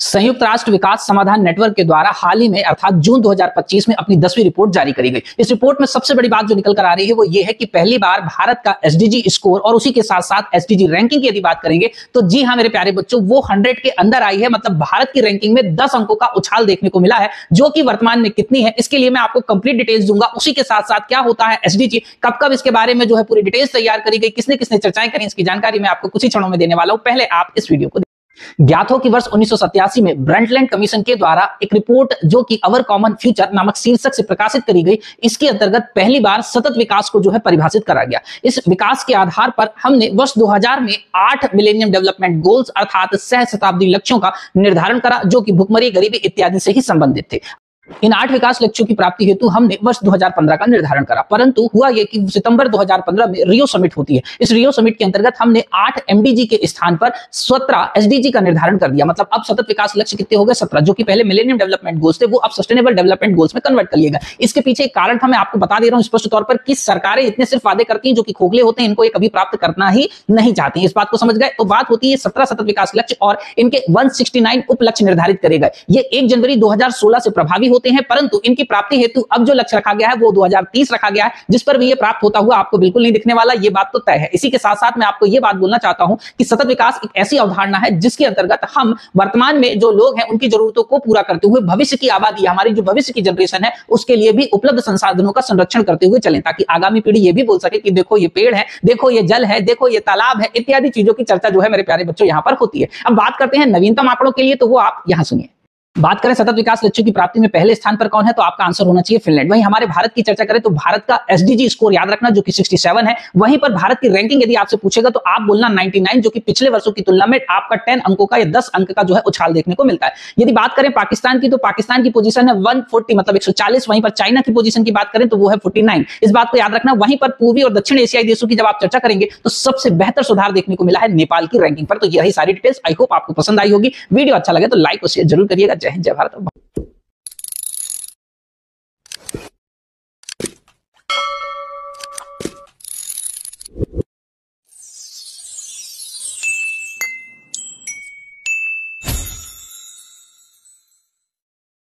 संयुक्त राष्ट्र विकास समाधान नेटवर्क के द्वारा हाल ही में अर्थात जून 2025 में अपनी 10वीं रिपोर्ट जारी करी गई। इस रिपोर्ट में सबसे बड़ी बात जो निकल कर आ रही है वो ये है कि पहली बार भारत का एसडीजी स्कोर और उसी के साथ साथ एसडीजी रैंकिंग की यदि बात करेंगे तो जी हां मेरे प्यारे बच्चों, वो 100 के अंदर आई है। मतलब भारत की रैंकिंग में 10 अंकों का उछाल देखने को मिला है, जो कि वर्तमान में कितनी है इसके लिए मैं आपको कंप्लीट डिटेल्स दूंगा। उसी के साथ साथ क्या होता है एसडीजी, कब कब इसके बारे में जो है पूरी डिटेल्स तैयार करी गई, किसने किसने चर्चाएं करी, इसकी जानकारी मैं आपको कुछ ही क्षणों में देने वाला हूं। पहले आप इस वीडियो को ज्ञात हो कि वर्ष 1987 में ब्रंटलैंड कमीशन के द्वारा एक रिपोर्ट जो कि अवर कॉमन फ्यूचर नामक शीर्षक से प्रकाशित करी गई, इसके अंतर्गत पहली बार सतत विकास को जो है परिभाषित करा गया। इस विकास के आधार पर हमने वर्ष 2000 में 8 मिलेनियम डेवलपमेंट गोल्स अर्थात सहस्त्राब्दी लक्ष्यों का निर्धारण करा, जो कि भुखमरी, गरीबी इत्यादि से ही संबंधित थे। इन 8 विकास लक्ष्यों की प्राप्ति हेतु हमने वर्ष 2015 का निर्धारण करा, परंतु हुआ यह कि सितंबर 2015 में रियो समिट होती है। इस रियो समिट के अंतर्गत हमने 8 एमडीजी के स्थान पर 17 एसडीजी का निर्धारण कर दिया। मतलब अब सतत विकास लक्ष्य कितने हो गए? 17, जो कि पहले मिलेनियम डेवलपमेंट गोल्स थे वो अब सस्टेनेबल डेवलपमेंट गोल्स में कन्वर्ट कर लिए गए। इसके पीछे एक कारण था, मैं आपको बता दे रहा हूं स्पष्ट तौर पर कि सरकारें इतने सिर्फ वादे करती हैं जो कि खोखले होते हैं, इनको ये कभी प्राप्त करना ही नहीं चाहती। इस बात को समझ गए? तो बात होती है 17 सतत विकास लक्ष्य और इनके 169 उप लक्ष्य निर्धारित करे गए। ये 1 जनवरी 2016 से प्रभावी होते हैं, परंतु इनकी प्राप्ति हेतु अब जो लक्ष्य रखा गया है वो 2030 रखा गया है, जिस पर भी ये प्राप्त होता हुआ आपको बिल्कुल नहीं दिखने वाला, ये बात तो तय है। इसी के साथ साथ मैं आपको ये बात बोलना चाहता हूं कि सतत विकास एक ऐसी अवधारणा है जिसके अंतर्गत हम वर्तमान में जो लोग हैं उनकी जरूरतों को पूरा करते हुए भविष्य की आबादी, हमारी जो भविष्य की जनरेशन है उसके लिए भी उपलब्ध संसाधनों का संरक्षण करते हुए चलें, ताकि आगामी पीढ़ी ये भी बोल सके कि देखो ये पेड़ है, देखो ये जल है, देखो ये तालाब है, इत्यादि चीजों की चर्चा जो है मेरे प्यारे बच्चों यहां पर होती है। अब बात करते हैं नवीनतम आंकड़ों के लिए, तो वो आप यहां सुनिए। बात करें सतत विकास लक्ष्यों की प्राप्ति में पहले स्थान पर कौन है, तो आपका आंसर होना चाहिए फिनलैंड। वहीं हमारे भारत की चर्चा करें तो भारत का एसडीजी स्कोर याद रखना जो कि 67 है। वहीं पर भारत की रैंकिंग यदि आपसे पूछेगा तो आप बोलना 99, जो कि पिछले वर्षों की तुलना में आपका 10 अंकों का या 10 अंक का जो है उछाल देखने को मिलता है। यदि बात करें पाकिस्तान की तो पाकिस्तान की पोजीशन है 140 मतलब 140। वहीं पर चाइना की पोजीशन की बात करें तो वो है 49। इस बात को याद रखना। वहीं पर पूर्वी और दक्षिण एशियाई देशों की जब आप चर्चा करेंगे तो सबसे बेहतर सुधार देखने को मिला है नेपाल की रैंकिंग पर। तो यही सारी डिटेल्स, आई होप आपको पसंद आई होगी। वीडियो अच्छा लगे तो लाइक और शेयर जरूर करिएगा। जय हिंद, जय भारत।